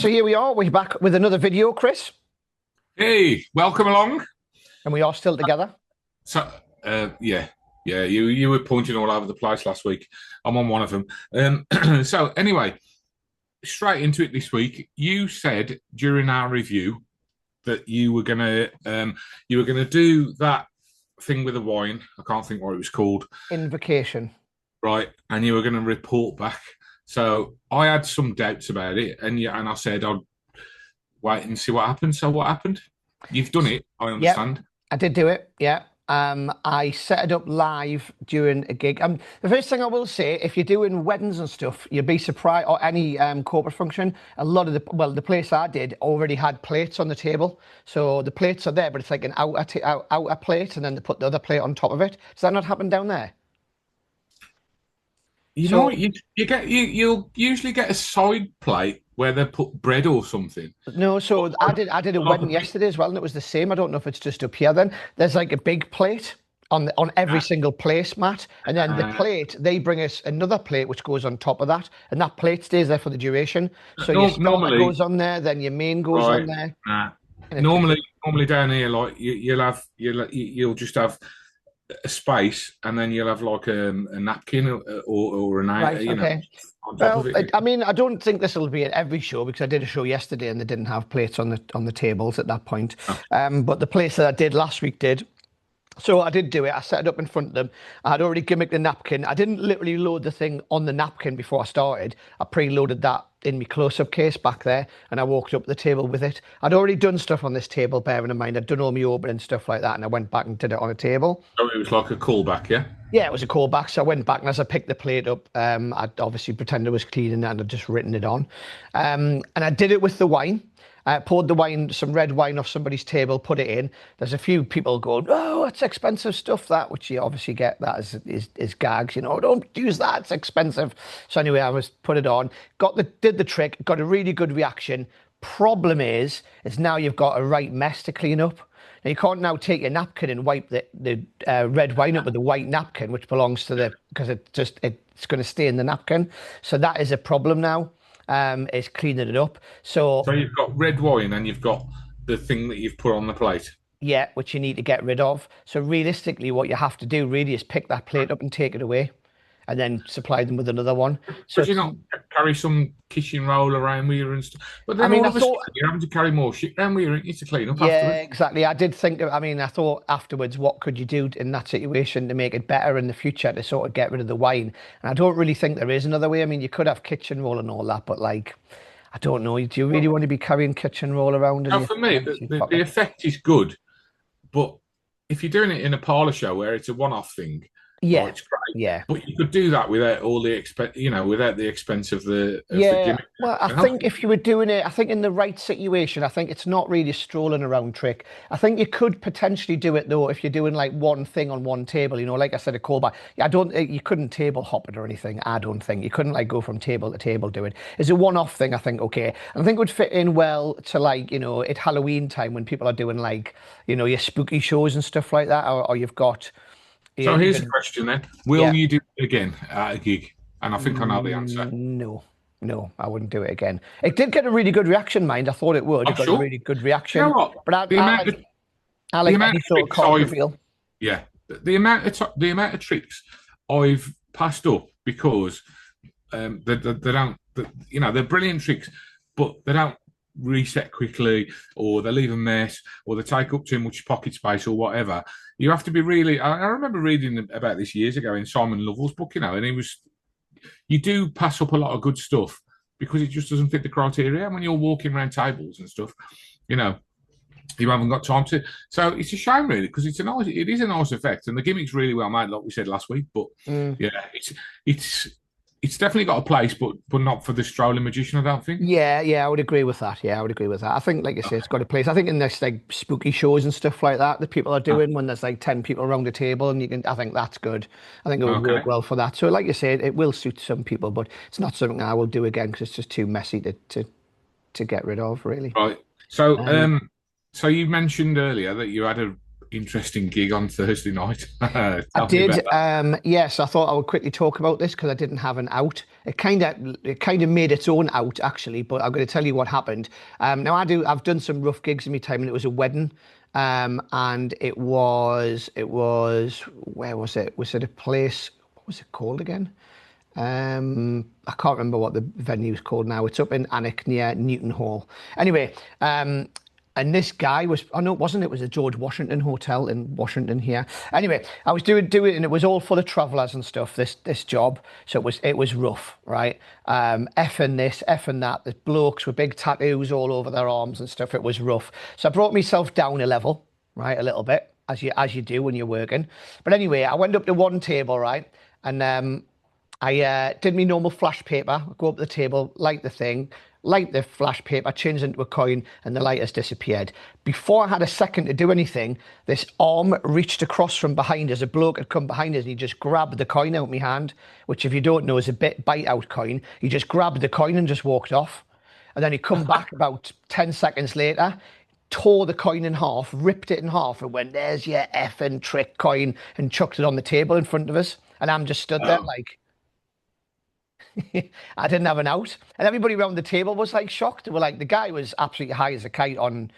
so here we are. We're back with another video, Chris, Hey, welcome along. and we are still together. So, yeah, you were pointing all over the place last week. I'm on one of them. So anyway, straight into it this week. You said during our review that you were gonna do that thing with the wine. I can't think what it was called, Invocation. right? And you were gonna report back. So I had some doubts about it, and I said I'd wait and see what happened. So what happened? You've done it, I Yep, understand. I did do it. Yeah. I set it up live during a gig. The first thing I will say, if you're doing weddings and stuff, you'd be surprised, or any corporate function, a lot of the place I did already had plates on the table. So the plates are there, but it's like an outer plate, and then they put the other plate on top of it. Does that not happen down there? You know So what you'll usually get a side plate where they put bread or something. no, so I did a wedding yesterday as well, and it was the same. I don't know if it's just up here then. There's like a big plate on every single placemat, and then the Uh, plate, they bring us another plate which goes on top of that, and that plate stays there for the duration. So your starter normally, goes on there, then your main goes on right? there, Nah. and it keeps. Normally down here, like you'll just have a space, and then you'll have like a napkin or Right, okay. on top of Well, it. I mean, I don't think this will be at every show because I did a show yesterday and they didn't have plates on the tables at that point. But the place that I did last week did. So I did do it. I set it up in front of them. I had already gimmicked the napkin. I didn't literally load the thing on the napkin before I started. I preloaded that in my close-up case back there, and I walked up the table with it. I'd already done stuff on this table, bearing in mind I'd done all my opening stuff like that, and I went back and did it on a table. So it was like a callback, yeah. Yeah, it was a callback. So I went back, and as I picked the plate up, I'd obviously pretended I was cleaning it and I'd just written it on. And I did it with the wine. I poured the wine, some red wine off somebody's table, put it in. There's a few people going, "Oh, it's expensive stuff, that," which you obviously get that is gags, don't use that, it's expensive. So anyway, I was put it on, did the trick, got a really good reaction. Problem is now you've got a right mess to clean up. Now you can't now take a napkin and wipe the red wine up with the white napkin, which belongs to because it's going to stay in the napkin. So that is a problem now. Is cleaning it up. So So you've got red wine and you've got the thing that you've put on the plate. yeah, which you need to get rid of. So realistically, what you have to do really is pick that plate up and take it away, and then supply them with another one. So Could you not carry some kitchen roll around with you and stuff? But I then mean, all I of a sudden thought. you're having to carry more shit around with you, ain't you, to clean up Yeah, afterwards. exactly. I did think, I mean, I thought afterwards, what could you do in that situation to make it better in the future to sort of get rid of the wine? And I don't really think there is another way. I mean, you could have kitchen roll and all that, but like, I don't know. Do you really want to be carrying kitchen roll around in Now, your, for me, obviously, the pocket? effect is good, but if you're doing it in a parlor show where it's a one-off thing, right, Yeah, it's great. yeah. But you could do that without all the expense, without the expense of the Yeah, gimmick. well, I And everything think if you were doing it, I think in the right situation, I think it's not really a strolling around trick. I think you could potentially do it though if you're doing like one thing on one table, like I said, a callback. Yeah, I don't, you couldn't table hop it or anything. I don't think you couldn't like go from table to table do it. It's a one-off thing, I think, okay. And I think it would fit in well to like, at Halloween time when people are doing like, your spooky shows and stuff like that, or you've got, yeah, So here's a even, question then: will yeah. you do it again at a gig? And I think I know the answer. No, no, I wouldn't do it again. It did get a really good reaction, mind. I thought it would. It I'm got a sure. really good Do you know reaction. what? But The amount of I the like amount any of sort of tricks card I've reveal. yeah, the amount of tricks I've passed up because they don't, they're brilliant tricks, but they don't reset quickly, or they leave a mess, or they take up too much pocket space, or whatever. You have to be really. I remember reading about this years ago in Simon Lovell's book, and you do pass up a lot of good stuff because it just doesn't fit the criteria. And when you're walking around tables and stuff, you know, you haven't got time to. So it's a shame, really, because it is a nice effect, and the gimmick's really well made, like we said last week. But Mm. yeah, it's it's definitely got a place, but not for the strolling magician, I don't think. Yeah, yeah, I would agree with that. Yeah, I would agree with that. I think, like I say, it's got a place. I think in this like spooky shows and stuff like that people are Oh, doing when there's like 10 people around the table and you can. I think that's good. I think it would work okay, well for that. So, like you said, it will suit some people, but it's not something I will do again because it's just too messy to get rid of, really. right. So Um, so you mentioned earlier that you had interesting gig on Thursday night. I Tell me about did. that. Yes, I thought I would quickly talk about this because I didn't have an out. It kind of made its own out actually, but I'm going to tell you what happened. Now I've done some rough gigs in my time, and it was a wedding. And it was where was it? Was it a place? What was it called again? I can't remember what the venue's called now. It's up in Alnwick near Newton Hall. Anyway, and this guy was, oh no, it wasn't. It was a George Washington Hotel in Washington here. Anyway, I was doing, and it was all full of travellers and stuff. This job, so it was rough, right? Effing this, effing that. The blokes with big tattoos all over their arms and stuff. It was rough. So I brought myself down a level, right, a little bit, as you do when you're working. But anyway, I went up to one table, right, and I did my normal flash paper, go up the table, light the thing, light the flash paper, change into a coin, and the light has disappeared. Before I had a second to do anything, this arm reached across from behind us. A bloke had come behind us and he just grabbed the coin out of my hand, which if you don't know is a bit bite out coin. He just grabbed the coin and just walked off. And then he come back about 10 seconds later, tore the coin in half, ripped it in half, and went, "There's your effing trick coin," and chucked it on the table in front of us. And I'm just stood there Oh, like, I didn't have an out. And everybody around the table was like shocked. They were like, the guy was absolutely high as a kite on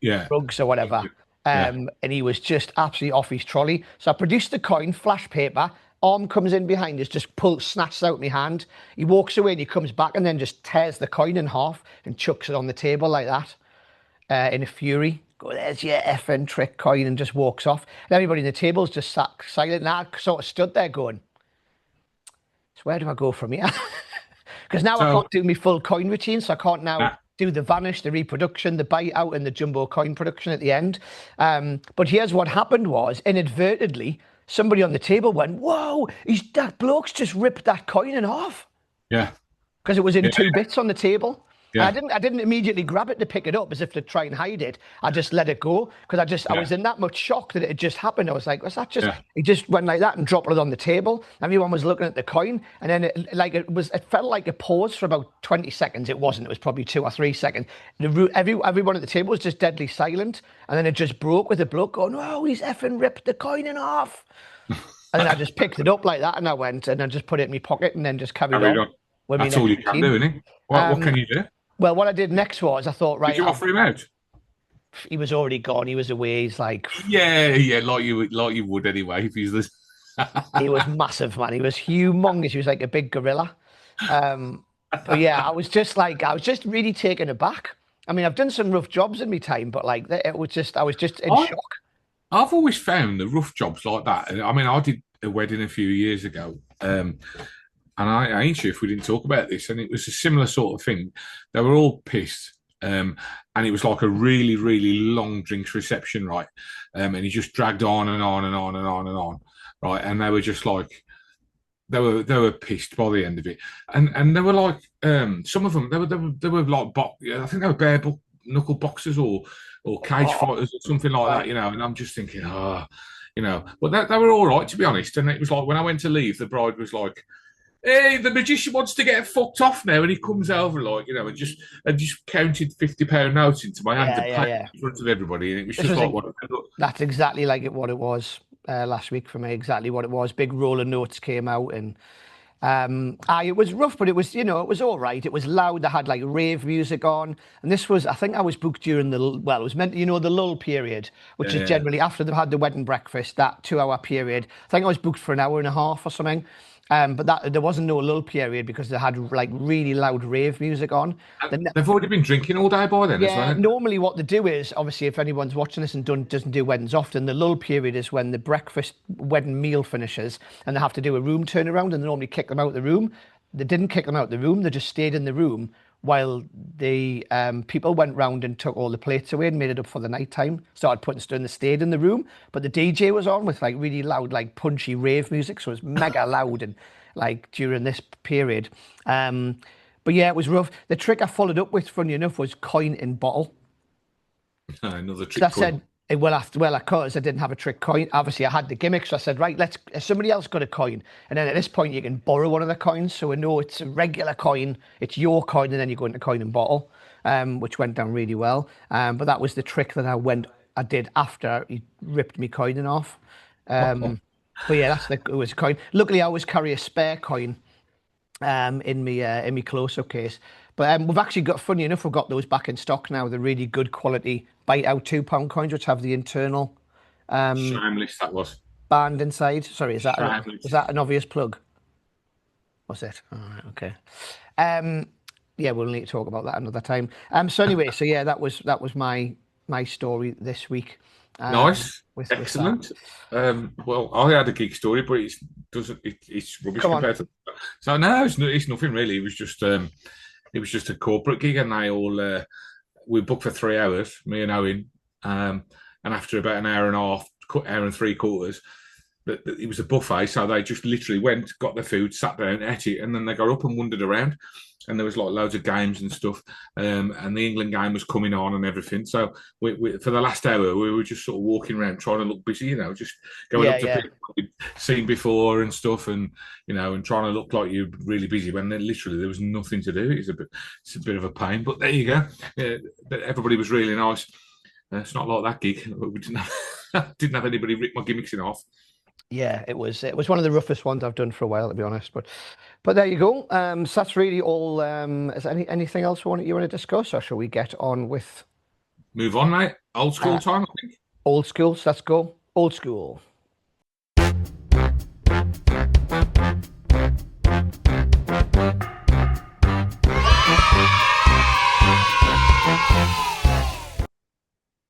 yeah, drugs or whatever. yeah. And he was just absolutely off his trolley. So I produced the coin, flash paper, arm comes in behind us, just pulls, snatches out my hand. He walks away and he comes back and then just tears the coin in half and chucks it on the table like that, in a fury. Go, "There's your effing trick coin," and just walks off. And everybody in the tables just sat silent. And I sort of stood there going, "So where do I go from here?" Because now I So, can't do my full coin routine, so I can't now uh, do the vanish, the reproduction, the bite out, and the jumbo coin production at the end. But here's what happened was, inadvertently, somebody on the table went, "Whoa, that bloke's just ripped that coin in half." yeah, Because it was in yeah, two bits on the table. And I yeah, didn't immediately grab it to pick it up as if to try and hide it. I just let it go because I yeah, was in that much shock that it had just happened. I was like, was that just, yeah, he just went like that and dropped it on the table. Everyone was looking at the coin, and then it felt like a pause for about 20 seconds. It wasn't, it was probably 2 or 3 seconds. Everyone at the table was just deadly silent. And then it just broke with the bloke going, "Oh, he's effing ripped the coin in half." And then I just picked it up like that and I went and I just put it in my pocket and then just carried carried on on. with my That's all next you can do, routine. isn't it? What Um, can you do? well, what I did next was I thought, Did right, you offer him out? he was already gone. He was away. He's like, Yeah, yeah, like you would anyway if he's this. he was massive, man. He was humongous. He was like a big gorilla. Um, but yeah, I was just really taken aback. I mean, I've done some rough jobs in my time, but like, I was just in I shock. I've always found the rough jobs like that. I mean, I did a wedding a few years ago, and I ain't sure if we didn't talk about this, and it was a similar sort of thing. They were all pissed, and it was like a really, really long drinks reception, right? And he just dragged on and on and on and on and on, right? And they were just like they were pissed by the end of it, and they were like some of them they were like I think they were knuckle boxers or cage Oh, fighters or something like that, right. you know. And I'm just thinking, but they were all right to be honest. And it was like when I went to leave, the bride was like, "Hey, the magician wants to get fucked off now," and he comes over like and just counted £50 notes into my hand to Yeah, yeah, pay yeah. in front of everybody, and it was This just was like a what. That's exactly like what it was last week for me. Exactly what it was. Big roller notes came out, and it was rough, but it was, it was all right. It was loud. They had like rave music on, and this was, I think, I was booked during it was meant, the lull period, which is Yeah, generally after they've had the wedding breakfast, that 2 hour period. I think I was booked for an hour and a half or something. But there wasn't no lull period because they had like really loud rave music on. and The, they've already been drinking all day by then as yeah, well. normally what they do is, obviously, if anyone's watching this and doesn't do weddings often, the lull period is when the breakfast wedding meal finishes and they have to do a room turnaround, and they normally kick them out of the room. They didn't kick them out of the room, they just stayed in the room while the people went round and took all the plates away and made it up for the night time. Started putting stuff in, they stayed in the room, but the DJ was on with like really loud, like punchy rave music, so it was mega loud and like during this period. But yeah, it was rough. The trick I followed up with, funny enough, was coin in bottle. Another So I trick coin. said, because I didn't have a trick coin. Obviously, I had the gimmick, so I said, right, somebody else got a coin, and then at this point you can borrow one of the coins. So we know it's a regular coin, it's your coin, and then you go into coin and bottle, which went down really well. But that was the trick that I went I did after he ripped me coin in half. But yeah, it was a coin. Luckily, I always carry a spare coin in me close-up case. But we've actually got, funny enough, we've got those back in stock now. The really good quality bite-out £2 coins, which have the internal Shameless that was. band inside. Sorry, is that Shameless. an obvious plug? Was it? All right, okay. Yeah, we'll need to talk about that another time. So anyway, so yeah, that was my story this week. Nice, excellent. Well, I had a gig story, but it's rubbish compared to. So no, it's nothing really. It was just a corporate gig, and they all we booked for 3 hours, me and Owen, and after about an hour and a half, hour and 3/4. It was a buffet, so they just literally went, got their food, sat down, ate it, and then they got up and wandered around. And there was like loads of games and stuff, and the England game was coming on and everything. So we for the last hour, we were just sort of walking around trying to look busy, just going up to people we'd seen before and stuff, and and trying to look like you're really busy when literally there was nothing to do. It's a bit of a pain, but there you go. Everybody was really nice. It's not like that gig. We didn't have anybody rip my gimmicks in half. Yeah, it was one of the roughest ones I've done for a while, to be honest. But there you go. So that's really all. Is there anything else you want to discuss, or shall we get on with? Move on, mate. Old school time, I think. Old school. So let's go. Old school.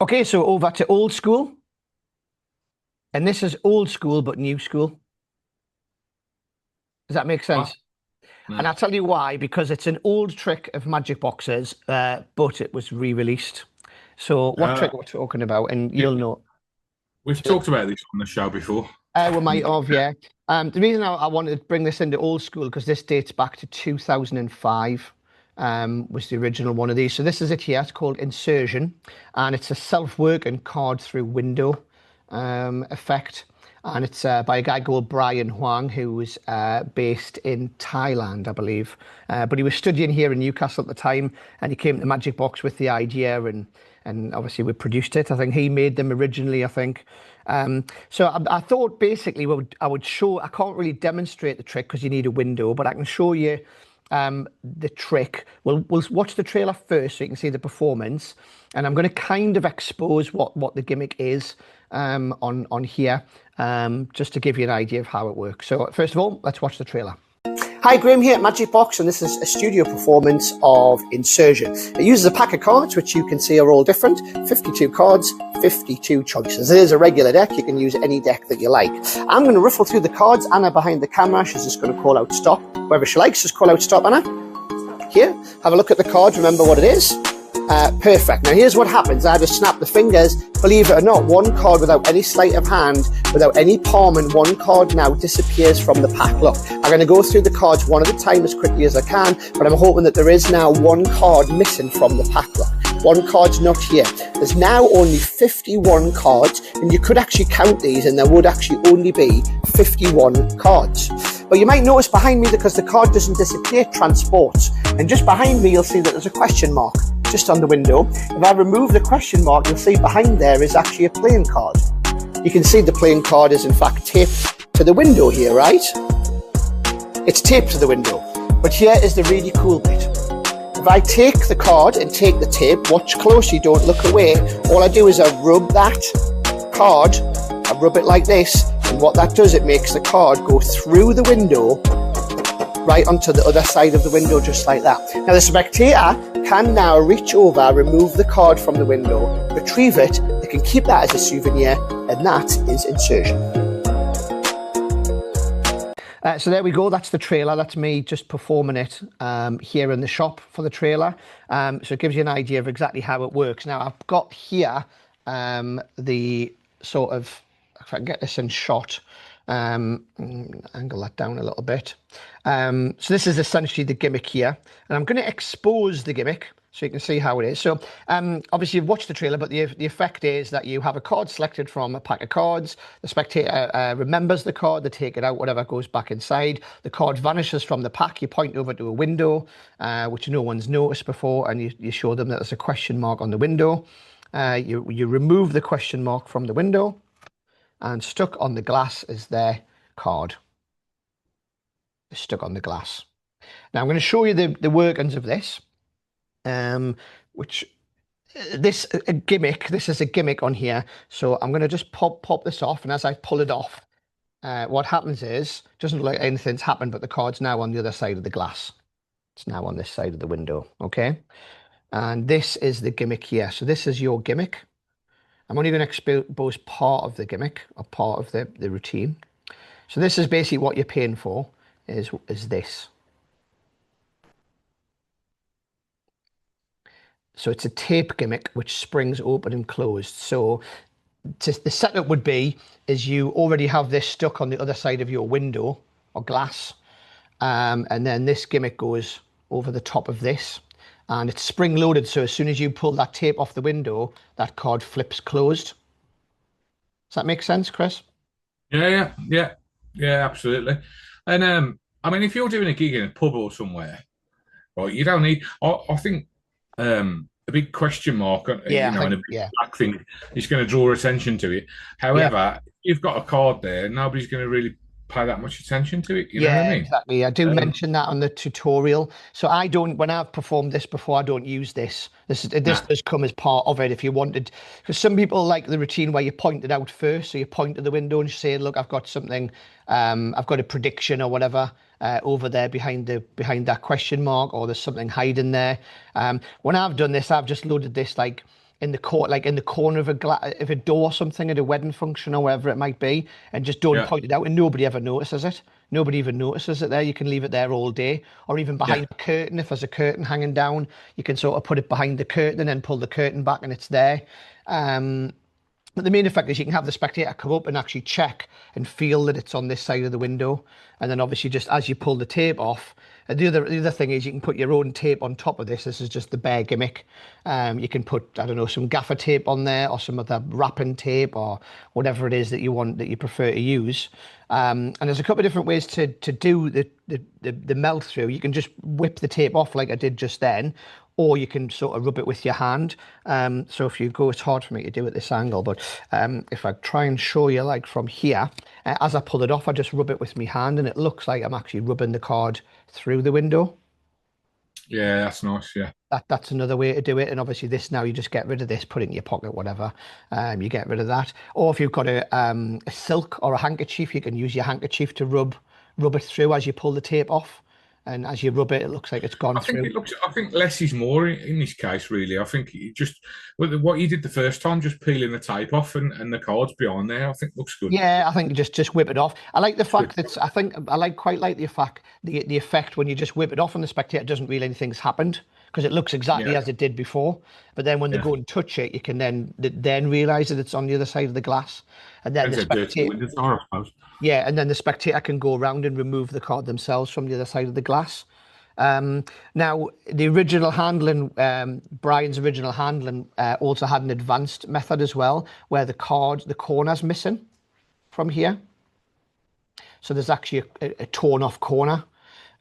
Okay, so over to old school. And this is old school, but new school. Does that make sense? No. And I'll tell you why, because it's an old trick of Magicbox's, but it was re-released. So what trick we're talking about, and you'll know. We've talked about this on the show before. We might have, yeah. The reason I wanted to bring this into old school, because this dates back to 2005. Was the original one of these. So this is it here. It's called Insertion, and it's a self-working card through window effect, and it's by a guy called Brian Huang, who was based in Thailand, I believe, but he was studying here in Newcastle at the time, and he came to Magicbox with the idea, and obviously we produced it. I think he made them originally, I think. So I thought basically I would show. I can't really demonstrate the trick because you need a window, but I can show you the trick. We'll watch the trailer first so you can see the performance, and I'm going to kind of expose what the gimmick is on here, just to give you an idea of how it works. So first of all, let's watch the trailer. Hi, Graham here at Magicbox, and this is a studio performance of Insertion. It uses a pack of cards, which you can see are all different. 52 cards, 52 choices. It is a regular deck. You can use any deck that you like. I'm going to riffle through the cards. Anna behind the camera, she's just going to call out stop. Wherever she likes, just call out stop, Anna. Here, have a look at the cards, remember what it is. Perfect. Now here's what happens. I just snap the fingers. Believe it or not, one card without any sleight of hand, without any palm, and one card now disappears from the pack. Look, I'm going to go through the cards one at a time as quickly as I can, but I'm hoping that there is now one card missing from the pack. Look, one card's not here. There's now only 51 cards, and you could actually count these, and there would actually only be 51 cards. But you might notice behind me, because the card doesn't disappear, it transports. And just behind me, you'll see that there's a question mark just on the window. If I remove the question mark, you'll see behind there is actually a playing card. You can see the playing card is in fact taped to the window here, right? It's taped to the window. But here is the really cool bit. If I take the card and take the tape, watch closely, don't look away. All I do is I rub that card, I rub it like this, and what that does, it makes the card go through the window right onto the other side of the window, just like that. Now the spectator can now reach over, remove the card from the window, retrieve it, they can keep that as a souvenir, and that is Insertion. So there we go, that's the trailer. That's me just performing it here in the shop for the trailer. So it gives you an idea of exactly how it works. Now I've got here the sort of, if I can get this in shot, angle that down a little bit. So this is essentially the gimmick here, and I'm going to expose the gimmick so you can see how it is. So obviously you've watched the trailer, but the effect is that you have a card selected from a pack of cards. The spectator remembers the card, they take it out, whatever goes back inside. The card vanishes from the pack. You point over to a window, which no one's noticed before, and you show them that there's a question mark on the window. You remove the question mark from the window, and stuck on the glass is their card. It's stuck on the glass. Now I'm going to show you the workings of this, which this a gimmick. This is a gimmick on here. So I'm going to just pop this off, and as I pull it off, what happens is, doesn't look like anything's happened, but the card's now on the other side of the glass. It's now on this side of the window. Okay, and this is the gimmick here. So this is your gimmick. I'm only going to expose part of the gimmick, or part of the routine. So this is basically what you're paying for, is this. So it's a tape gimmick which springs open and closed. So the setup would be, is you already have this stuck on the other side of your window or glass, and then this gimmick goes over the top of this, and it's spring loaded. So as soon as you pull that tape off the window, that card flips closed. Does that make sense, Chris? Yeah, absolutely. And I mean, if you're doing a gig in a pub or somewhere, right, you don't need. I think a big question mark, Yeah, and a big black thing is going to draw attention to it. However, if you've got a card there, nobody's going to really pay that much attention to it. You know what I mean? Exactly. I do mention that on the tutorial. So I don't, when I've performed this before, I don't use this. This does come as part of it if you wanted, because some people like the routine where you point it out first. So you point to the window and you say, look, I've got something, I've got a prediction or whatever over there behind that question mark, or there's something hiding there. When I've done this, I've just loaded this like in the corner of a door or something at a wedding function or wherever it might be, and just don't point it out, and nobody ever notices it. Nobody even notices it there. You can leave it there all day, or even behind a curtain. If there's a curtain hanging down, you can sort of put it behind the curtain and then pull the curtain back and it's there. But the main effect is you can have the spectator come up and actually check and feel that it's on this side of the window. And then obviously just as you pull the tape off, the other thing is you can put your own tape on top of this. This is just the bare gimmick. You can put, I don't know, some gaffer tape on there, or some other wrapping tape, or whatever it is that you want, that you prefer to use. And there's a couple of different ways to do the melt through. You can just whip the tape off like I did just then, or you can sort of rub it with your hand. So if you go, it's hard for me to do at this angle, but if I try and show you like from here, as I pull it off, I just rub it with my hand, and it looks like I'm actually rubbing the card through the window. Yeah, that's nice. Yeah. That's another way to do it. And obviously this, now you just get rid of this, put it in your pocket, whatever. You get rid of that. Or if you've got a silk or a handkerchief, you can use your handkerchief to rub it through as you pull the tape off. And as you rub it, it looks like it's gone through. I think less is more in this case, really. I think you just, what you did the first time, just peeling the tape off and the cards behind there, I think looks good. Yeah, I think just whip it off. I like the fact that quite like the effect when you just whip it off and the spectator doesn't really anything's happened, because it looks exactly as it did before. But then when they go and touch it, you can then realise that it's on the other side of the glass, and then the spectator. Yeah, and then the spectator can go around and remove the card themselves from the other side of the glass. Now, the original handling, Brian's original handling, also had an advanced method as well, where the corner's missing from here. So there's actually a torn off corner.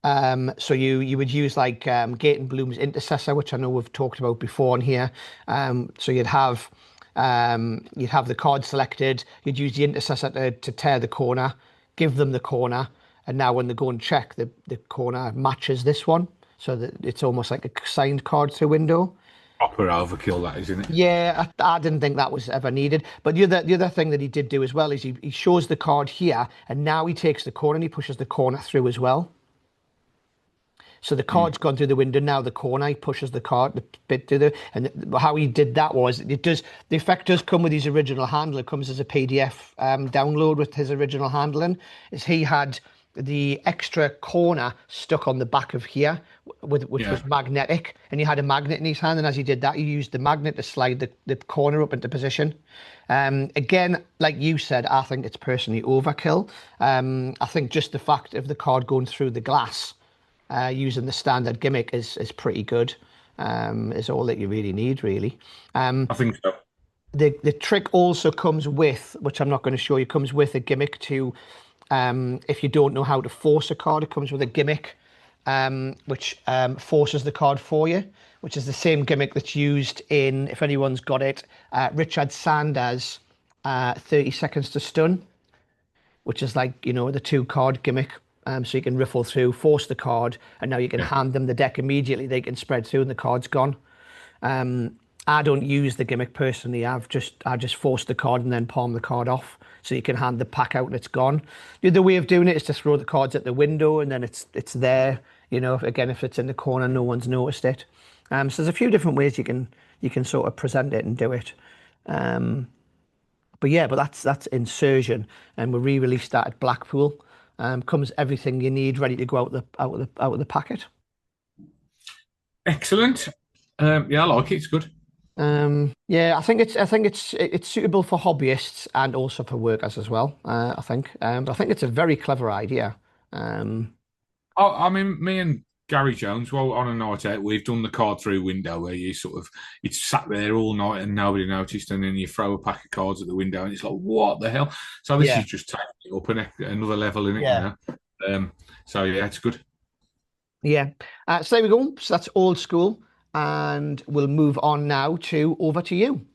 So you would use like Gate and Bloom's intercessor, which I know we've talked about before on here. So you'd have the card selected, you'd use the intercessor to tear the corner, give them the corner, and now when they go and check, the corner matches this one, so that it's almost like a signed card through window. Proper overkill, that, isn't it? Yeah, I didn't think that was ever needed. But the other thing that he did do as well is he shows the card here, and now he takes the corner and he pushes the corner through as well. So the card's gone through the window, now the corner, he pushes the card, the bit to the, and how he did that was, the effect does come with his original handle. It comes as a PDF download with his original handling, is he had the extra corner stuck on the back of here, which was magnetic, and he had a magnet in his hand, and as he did that, he used the magnet to slide the corner up into position. Again, like you said, I think it's personally overkill. I think just the fact of the card going through the glass, using the standard gimmick is pretty good. Is all that you really need, really. I think so. The trick also comes with, which I'm not going to show you, comes with a gimmick to, if you don't know how to force a card, it comes with a gimmick which forces the card for you, which is the same gimmick that's used in, if anyone's got it, Richard Sanders' 30 Seconds to Stun, which is like, the 2 card gimmick. So you can riffle through, force the card, and now you can hand them the deck immediately. They can spread through and the card's gone. I don't use the gimmick personally. I just force the card and then palm the card off, so you can hand the pack out and it's gone. The other way of doing it is to throw the cards at the window and then it's there. Again, if it's in the corner, no one's noticed it. So there's a few different ways you can sort of present it and do it. But that's Insurgent, and we re-released that at Blackpool. Comes everything you need ready to go out of the packet. Excellent. Yeah, I like it. It's good. I think it's suitable for hobbyists and also for workers as well. I think it's a very clever idea. I mean, me and Gary Jones, well, on a night out, we've done the card through window where it's sat there all night and nobody noticed, and then you throw a pack of cards at the window and it's like, what the hell? So this is just taking it up another level in it. Yeah. So yeah, it's good. Yeah. So there we go. So that's old school, and we'll move on now to over to you.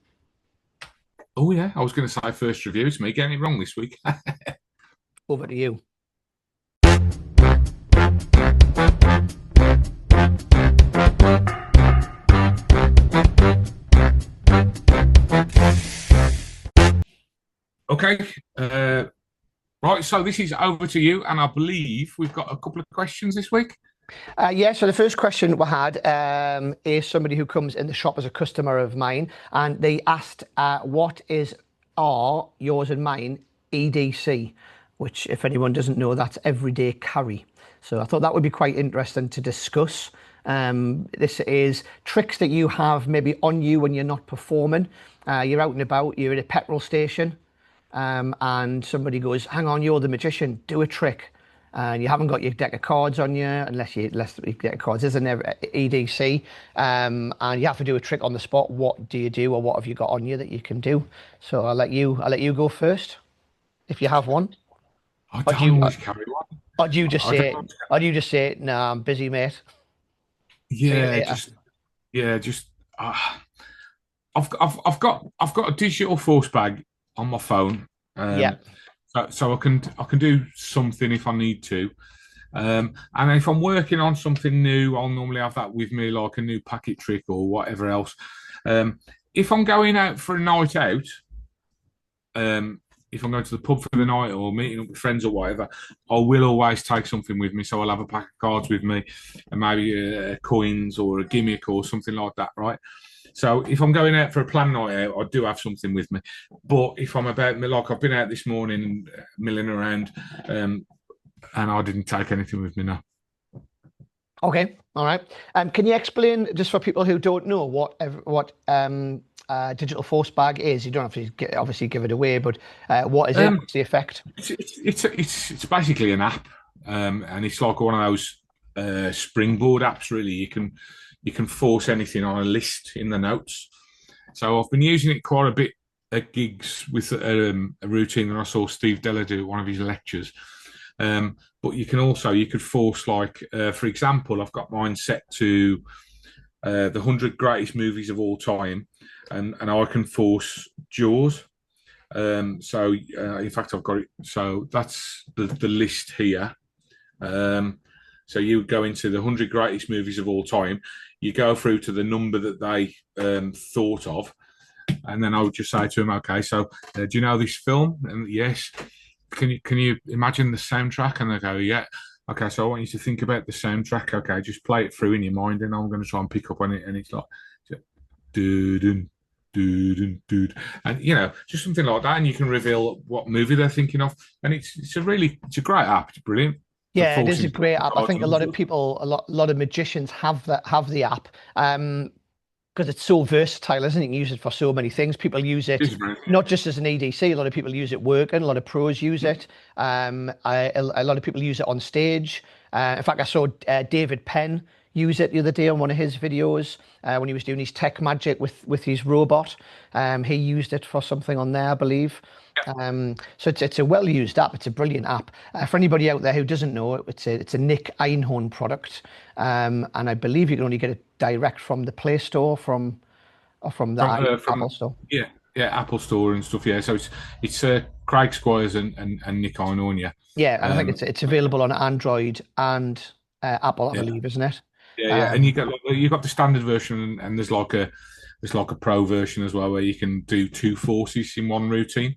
Oh yeah, I was going to say first review. It's me getting it wrong this week. Over to you. Okay. Right, so this is over to you, and I believe we've got a couple of questions this week. So the first question we had is somebody who comes in the shop as a customer of mine, and they asked, what are yours and mine EDC, which, if anyone doesn't know, that's everyday carry. So I thought that would be quite interesting to discuss. This is tricks that you have maybe on you when you're not performing. You're out and about, you're at a petrol station, and somebody goes, hang on, you're the magician, do a trick. And you haven't got your deck of cards on you, unless your deck of cards is an EDC, and you have to do a trick on the spot. What do you do, or what have you got on you that you can do? So I'll let you go first, if you have one. I don't always carry one. Or do you just say, no, I'm busy, mate? I've got a digital force bag on my phone. So I can do something if I need to. And if I'm working on something new, I'll normally have that with me, like a new packet trick or whatever else. If I'm going out for a night out, if I'm going to the pub for the night or meeting up with friends or whatever, I will always take something with me. So I'll have a pack of cards with me and maybe coins or a gimmick or something like that, right? So if I'm going out for a planned night out, I do have something with me. But if I'm about, like I've been out this morning and milling around, and I didn't take anything with me now. Okay, all right. Can you explain, just for people who don't know, what digital force bag is? You don't have to obviously give it away, but what is it? What's the effect? It's basically an app, and it's like one of those springboard apps. Really, you can force anything on a list in the notes. So I've been using it quite a bit at gigs with a routine that I saw Steve Della do at one of his lectures. But you could force, like, for example, I've got mine set to the 100 greatest movies of all time, and I can force Jaws. In fact, I've got it. So that's the list here. So you go into the 100 greatest movies of all time. You go through to the number that they thought of, and then I would just say to them, "Okay, so do you know this film?" And yes. Can you imagine the soundtrack? And they go, "Yeah." Okay, so I want you to think about the soundtrack. Okay, just play it through in your mind, and I'm going to try and pick up on it. And it's like, doo-doo, doo-doo, doo, and just something like that, and you can reveal what movie they're thinking of. And it's a great app. It's brilliant. Yeah, it is a great app. I think a lot of people, a lot of magicians have the app. Because it's so versatile, isn't it? You can use it for so many things. People use it not just as an EDC. A lot of people use it working. A lot of pros use it. A lot of people use it on stage. In fact, I saw David Penn use it the other day on one of his videos when he was doing his tech magic with his robot. He used it for something on there, I believe. So it's a well-used app. It's a brilliant app. For anybody out there who doesn't know it, it's a Nick Einhorn product, and I believe you can only get it direct from the Play Store or from the From Apple Store. yeah, Apple Store and stuff. Yeah, so it's Craig Squires and Nick Einhorn. Yeah, Yeah, and I think um, it's available on Android and Apple, I yeah, believe, isn't it? yeah. And Um, you got the standard version, and there's like a pro version as well where you can do two forces in one routine.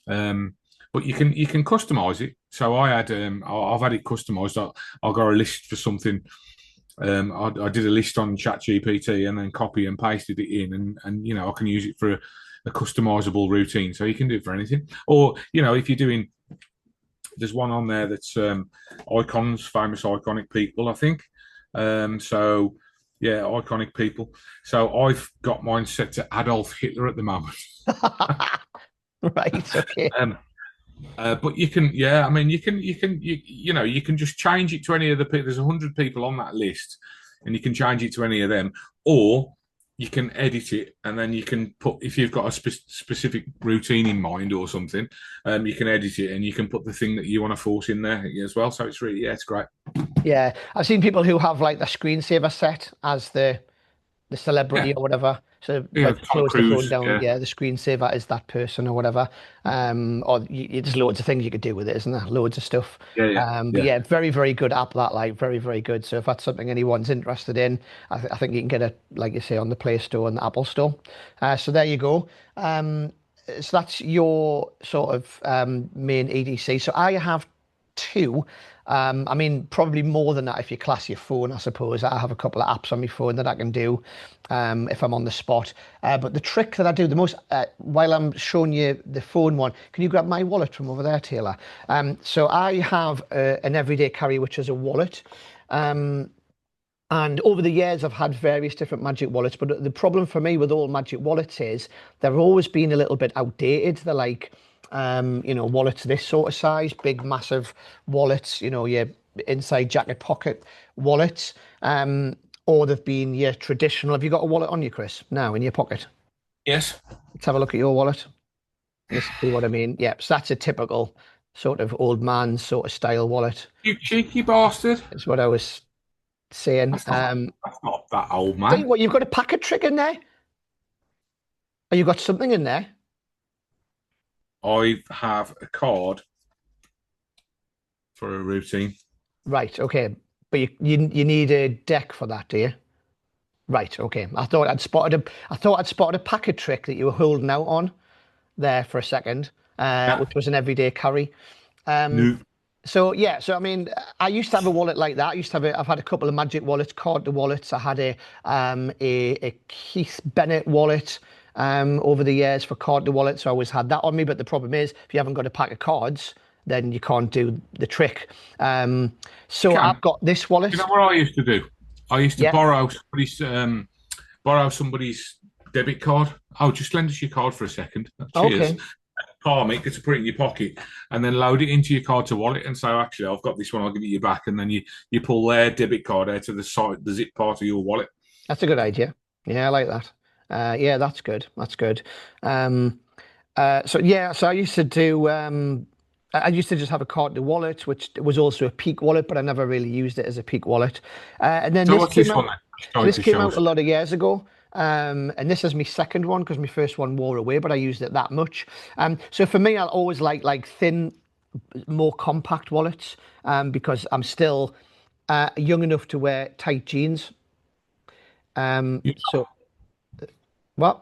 Um, but you can customize it. So I've had it customized. I got a list for something. I did a list on ChatGPT and then copy and pasted it in, and I can use it for a customizable routine. So you can do it for anything. Or if you're doing, there's one on there that's icons, famous iconic people, I think. So yeah, iconic people. So I've got mine set to Adolf Hitler at the moment. right, okay. Um, but you can, yeah, I mean, you can just change it to any of the people. There's 100 people on that list, and you can change it to any of them, or you can edit it, and then you can put, if you've got a specific routine in mind or something, you can edit it, and you can put the thing that you want to force in there as well. So it's really, yeah, it's great. Yeah, I've seen people who have like the screensaver set as the Yeah, celebrity or whatever. So yeah, like Tom close the phone Cruise, down, yeah, yeah, the screensaver is that person or whatever. There's loads of things you could do with it, isn't there? Loads of stuff. yeah, yeah, But yeah. yeah, very, very good app that, like very, very good. So if that's something anyone's interested in, I think you can get it, like you say, on the Play Store and the Apple Store. So there you go. So that's your sort of main EDC. So I have two. I mean, probably more than that if you class your phone, I suppose. I have a couple of apps on my phone that I can do if I'm on the spot. But the trick that I do the most, while I'm showing you the phone one, can you grab my wallet from over there, Taylor? So I have an everyday carry, which is a wallet. And over the years, I've had various different Magic Wallets, but the problem for me with all Magic Wallets is they've always been a little bit outdated. They're like, wallets this sort of size, big, massive wallets, your inside jacket pocket wallets, or they've been your traditional. Have you got a wallet on you, Chris, now in your pocket? Yes. Let's have a look at your wallet. Let's see what I mean. Yeah, so that's a typical sort of old man sort of style wallet. You cheeky bastard. Is what I was saying. That's not that old, Tell you man. what, you've got a packet trick in there. Or you've got something in there. I have a card for a routine. Right, okay. But you need a deck for that, do you? Right, okay. I thought I'd spotted a packet trick that you were holding out on there for a second, Yeah. which was an everyday carry. Um, No. so yeah, so I mean, I used to have a wallet like that. I've had a couple of Magic wallets, card to wallets. I had a Keith Bennett wallet over the years for card to wallet. So I always had that on me. But the problem is, if you haven't got a pack of cards, then you can't do the trick. So Can. I've got this wallet. You know what I used to do? I used to Yeah. borrow somebody's debit card. Oh, just lend us your card for a second. Cheers. Okay. Palm it, get to put it in your pocket, and then load it into your card to wallet and say, actually, I've got this one, I'll give it you back. And then you pull their debit card out of the zip part of your wallet. That's a good idea. Yeah, I like that. Yeah, that's good. That's good. Um, so yeah, so I used to do. I used to just have a card to wallet, which was also a Peak wallet, but I never really used it as a Peak wallet. And then So this what's came this out. one then? So Sorry this to came show out us. a lot of years ago. And this is my second one because my first one wore away, but I used it that much. So for me, I always like thin, more compact wallets because I'm still young enough to wear tight jeans. You- So what?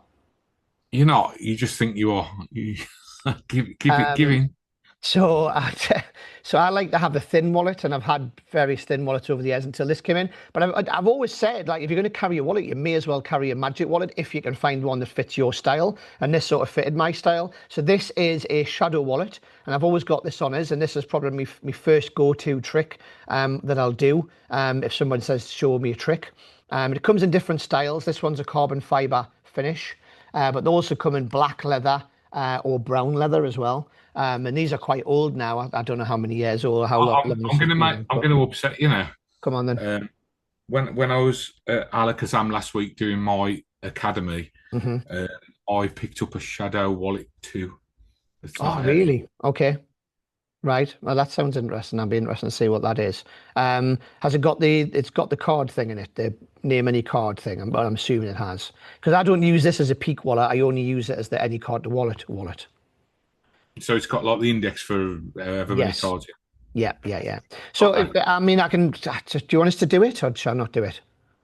You're not. You just think you are. Give Um, in. So I, so I like to have a thin wallet, and I've had various thin wallets over the years until this came in. But I've always said, like, if you're going to carry a wallet, you may as well carry a Magic wallet if you can find one that fits your style. And this sort of fitted my style. So this is a shadow wallet, and I've always got this on us. And this is probably my first go-to trick that I'll do if someone says, show me a trick. It comes in different styles. This one's a carbon fiber finish, but they also come in black leather or brown leather as well. And these are quite old now. I don't know how many years or how long I'm this I'm has gonna been make. out, I'm but gonna upset you now. come on then. Um, when I was at Alakazam last week doing my academy, Hmm. uh, I picked up a Shadow Wallet too. It's not Oh, there. really? Okay. Right. Well, that sounds interesting. I'd be interested to see what that is. Has it got it's got the card thing in it, the name any card thing? But I'm assuming it has. Because I don't use this as a peak wallet. I only use it as the any card to wallet. So it's got like the index for however many Yes. cards. Yeah, yeah, yeah. So, Okay. I mean, I can. Do you want us to do it, or shall I not do it?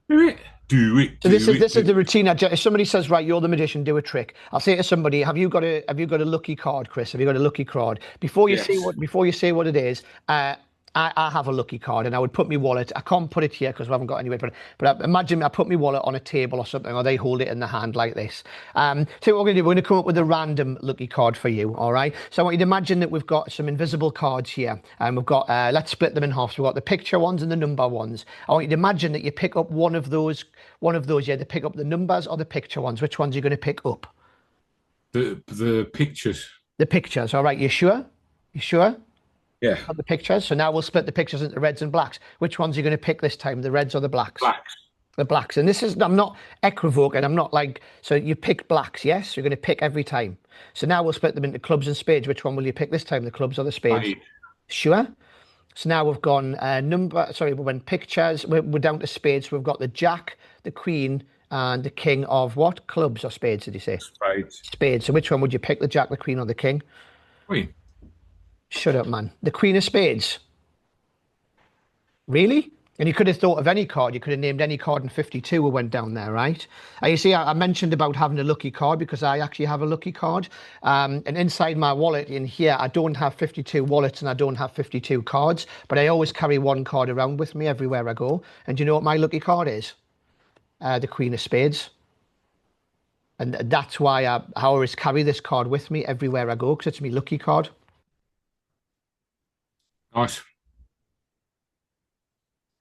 Do it. Do it. So this Do is it. this is Do the routine. If somebody says, "Right, you're the magician, do a trick," I'll say to somebody, "Have you got a lucky card, Chris? Have you got a lucky card?" Yes. Before you say what it is, I have a lucky card, and I would put my wallet. I can't put it here because we haven't got anywhere. But imagine I put my wallet on a table or something, or they hold it in the hand like this. So what we're going to do, we're going to come up with a random lucky card for you. All right. So I want you to imagine that we've got some invisible cards here, and we've got. Let's split them in half. So we've got the picture ones and the number ones. I want you to imagine that you pick up one of those. One of those. You had to pick up the numbers or the picture ones. Which ones are you going to pick up? The pictures. The pictures. All right. You sure? You sure? Yeah. Got the pictures. So now we'll split the pictures into reds and blacks. Which ones are you going to pick this time? The reds or the blacks? Blacks. The blacks. And this is, I'm not equivoking. I'm not like, so you pick blacks, yes? You're going to pick every time. So now we'll split them into clubs and spades. Which one will you pick this time? The clubs or the spades? Spade. Sure. So now we've gone we went pictures. We're down to spades. So we've got the jack, the queen, and the king of what? Clubs or spades, did you say? Spades. Spades. So which one would you pick? The jack, the queen, or the king? Queen. Shut up, man. The queen of spades. Really? And you could have thought of any card. You could have named any card in 52 who went down there, right? You see, I mentioned about having a lucky card because I actually have a lucky card. And inside my wallet in here, I don't have 52 wallets and I don't have 52 cards, but I always carry one card around with me everywhere I go. And do you know what my lucky card is? The Queen of Spades. And that's why I always carry this card with me everywhere I go because it's my lucky card. Nice.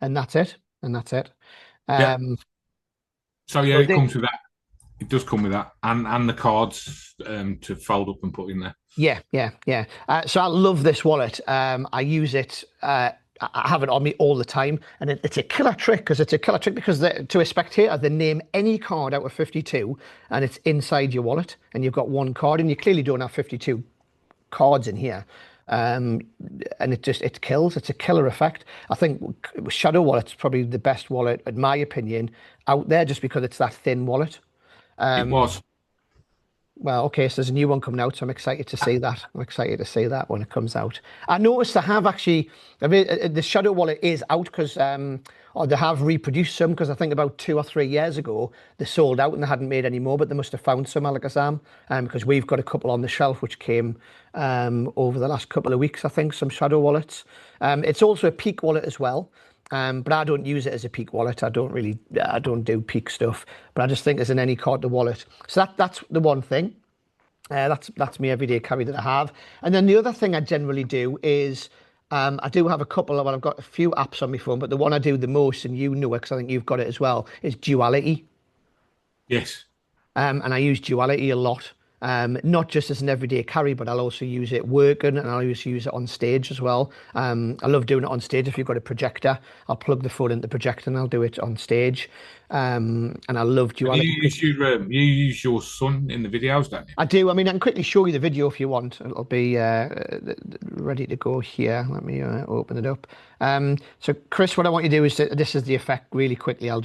And that's it. And that's it. Yeah. Um, So yeah, so it comes with that. It does come with that, and the cards to fold up and put in there. Yeah, yeah, yeah. So I love this wallet. I use it. I have it on me all the time, and it's a killer trick because to a spectator, they name any card out of 52, and it's inside your wallet, and you've got one card, and you clearly don't have 52 cards in here. And it kills. It's a killer effect. I think Shadow Wallet's probably the best wallet, in my opinion, out there, just because it's that thin wallet. It was. Well, okay, so there's a new one coming out, so I'm excited to see that. I'm excited to see that when it comes out. I noticed they have actually, I mean, the Shadow Wallet is out because, or they have reproduced some because I think about 2 or 3 years ago they sold out and they hadn't made any more, but they must have found some Alakazam, because we've got a couple on the shelf which came over the last couple of weeks, I think, some Shadow Wallets. It's also a peak wallet as well. But I don't use it as a peak wallet. I don't do peak stuff. But I just think as an any card to wallet. So that's the one thing. That's my everyday carry that I have. And then the other thing I generally do is I do have a couple of, well, I've got a few apps on my phone, but the one I do the most, and you know it because I think you've got it as well, is Duality. Yes. And I use Duality a lot. Not just as an everyday carry, but I'll also use it working and I'll also use it on stage as well. I love doing it on stage. If you've got a projector, I'll plug the phone into the projector and I'll do it on stage. And I love Duality. You use your son in the videos, don't you? I do. I mean, I can quickly show you the video if you want. It'll be ready to go here. Let me open it up. So, Chris, what I want you to do is, this is the effect really quickly. I'll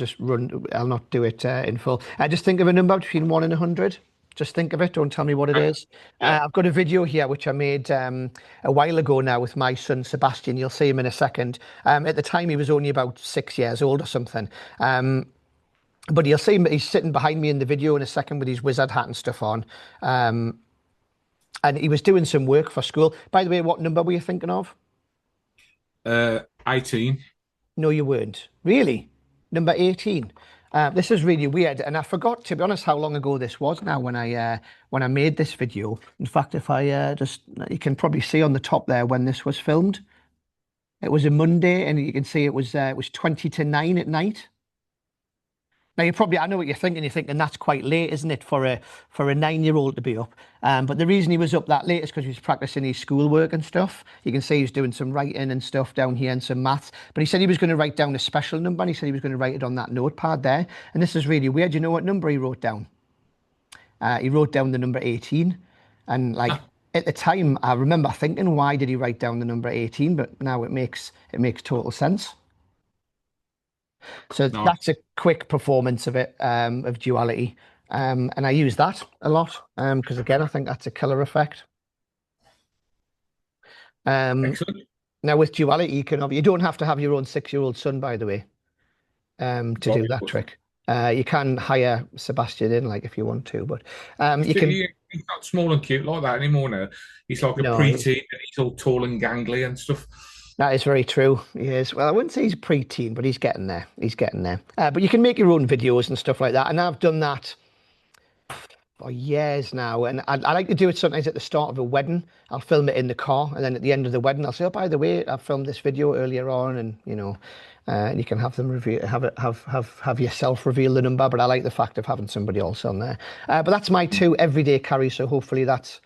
not do it in full. Just think of a number between 1 and 100. Just think of it. Don't tell me what it is. Yeah. I've got a video here which I made a while ago now with my son Sebastian. You'll see him in a second. At the time, he was only about 6 years old or something. But you'll see him. He's sitting behind me in the video in a second with his wizard hat and stuff on. And he was doing some work for school. By the way, what number were you thinking of? 18. No, you weren't. Really? Number 18. This is really weird, and I forgot, to be honest, how long ago this was now when I made this video. In fact, if I you can probably see on the top there when this was filmed. It was a Monday, and you can see it was 20 to 9 at night. Now I know what you're thinking. You're thinking that's quite late, isn't it, for a 9-year-old to be up? But the reason he was up that late is because he was practicing his schoolwork and stuff. You can see he's doing some writing and stuff down here and some maths. But he said he was going to write down a special number, and he said he was going to write it on that notepad there. And this is really weird. You know what number he wrote down? He wrote down the number 18, and like at the time, I remember thinking, why did he write down the number 18? But now it makes total sense. So that's a quick performance of it, of duality. And I use that a lot because, again, I think that's a killer effect. Excellent. Now, with duality, you don't have to have your own 6-year-old son, by the way, to do that trick. You can hire Sebastian in, like, if you want to, but you can. He's not small and cute like that anymore now. He's like a preteen, and he's all tall and gangly and stuff. That is very true. He is. Well, I wouldn't say he's preteen, but he's getting there. He's getting there. But you can make your own videos and stuff like that. And I've done that for years now. And I like to do it sometimes at the start of a wedding. I'll film it in the car. And then at the end of the wedding, I'll say, oh, by the way, I filmed this video earlier on. And, and you can have them have yourself reveal the number. But I like the fact of having somebody else on there. But that's my 2 everyday carries. So hopefully that's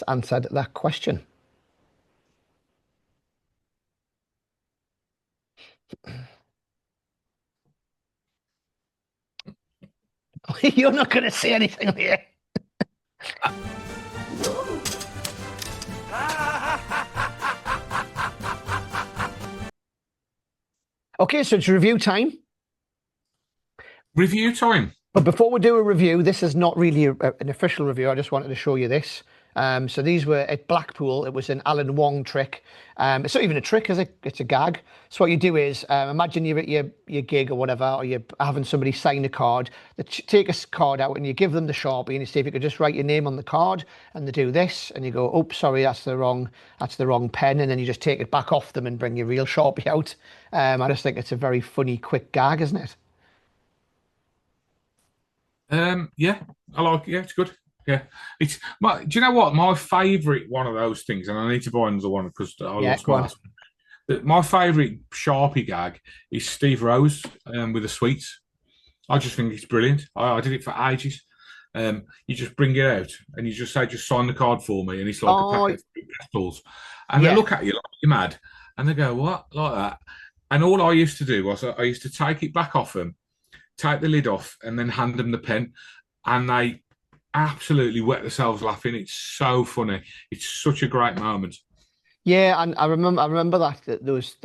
answered that question. You're not going to say anything here. Okay, so it's review time. Review time. But before we do a review, this is not really an official review. I just wanted to show you this. So these were at Blackpool. It was an Alan Wong trick. It's not even a trick, is it? It's a gag. So what you do is, imagine you're at your gig or whatever, or you're having somebody sign a card. They take a card out and you give them the Sharpie and you say, if you could just write your name on the card, and they do this, and you go, oh, sorry, that's the wrong pen, and then you just take it back off them and bring your real Sharpie out. I just think it's a very funny, quick gag, isn't it? Yeah, it's good. Yeah, do you know what? My favourite one of those things, and I need to buy another one because I lost my last one. My favourite Sharpie gag is Steve Rose with the sweets. I just think it's brilliant. I did it for ages. You just bring it out and you just say, just sign the card for me, and it's like a packet of pistols. And they look at you like you're mad, and they go, what? Like that. And all I used to do was I used to take it back off them, take the lid off, and then hand them the pen, and they absolutely wet themselves laughing. It's so funny. It's such a great moment. Yeah, and I remember those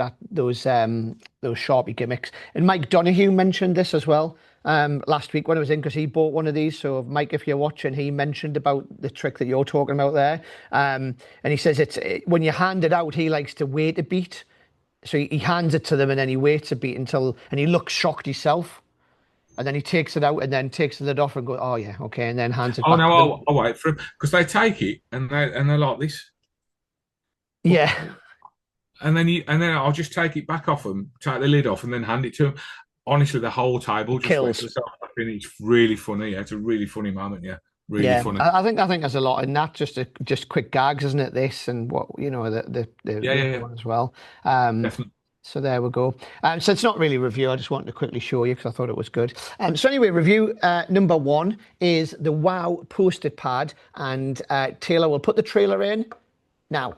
Sharpie gimmicks. And Mike Donoghue mentioned this as well last week when I was in, because he bought one of these. So Mike, if you're watching, he mentioned about the trick that you're talking about there. And he says when you hand it out, he likes to wait a beat. So he hands it to them and then he waits a beat and he looks shocked himself. And then he takes it out and then takes the lid off and goes, oh, yeah, okay, and then hands it back. I'll wait for him, because they take it and they're like this. Yeah. And then I'll just take it back off them, take the lid off, and then hand it to him. Honestly, the whole table just kills. It's really funny. Yeah, it's a really funny moment. Yeah, really funny. I think there's a lot in that. Just quick gags, isn't it? This and what the one as well. Definitely. So there we go. So it's not really a review. I just wanted to quickly show you because I thought it was good. So anyway, review number 1 is the Wow Post-it Pad. And Taylor will put the trailer in now.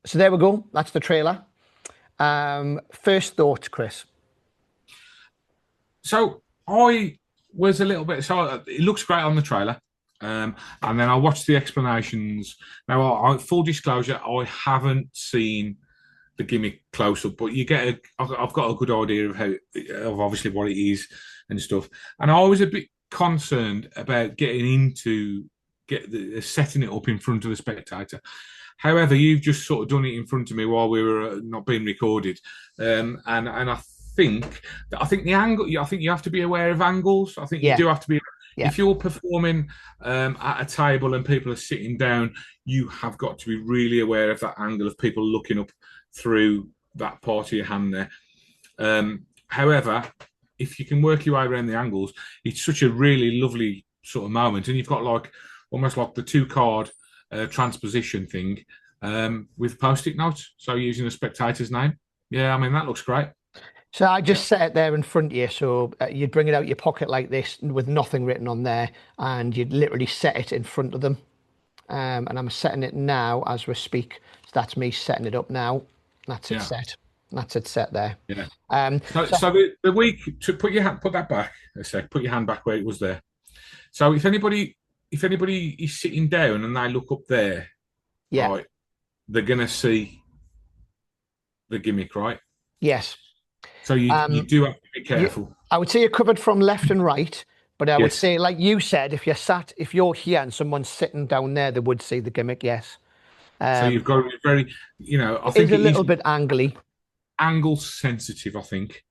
So there we go. That's the trailer. First thoughts, Chris. So I was a little bit. So it looks great on the trailer, and then I watched the explanations. Now, full disclosure, I haven't seen the gimmick close up, but you get I've got a good idea of of obviously what it is and stuff. And I was a bit concerned about setting it up in front of the spectator. However, you've just sort of done it in front of me while we were not being recorded, and I think the angle. I think you have to be aware of angles. I think you Yeah, do have to be. yeah. If you're performing at a table and people are sitting down, you have got to be really aware of that angle of people looking up through that part of your hand there. However, if you can work your way around the angles, it's such a really lovely sort of moment, and you've got like almost like the two card transposition thing with post-it notes. So using the spectator's name. Yeah, I mean that looks great. So I just set it there in front of you. So you'd bring it out your pocket like this with nothing written on there, and you'd literally set it in front of them. And I'm setting it now as we speak. So that's me setting it up now. That's it set. That's it set there. Yeah. So the week to put that back a sec. Put your hand back where it was there. So if anybody is sitting down and they look up there, yeah, right, they're gonna see the gimmick, right? Yes. So you do have to be careful. I would say you're covered from left and right, but I would say, like you said, if you're here and someone's sitting down there, they would see the gimmick. Yes. So you've got to be very, I think it's a little bit angly, angle sensitive. I think,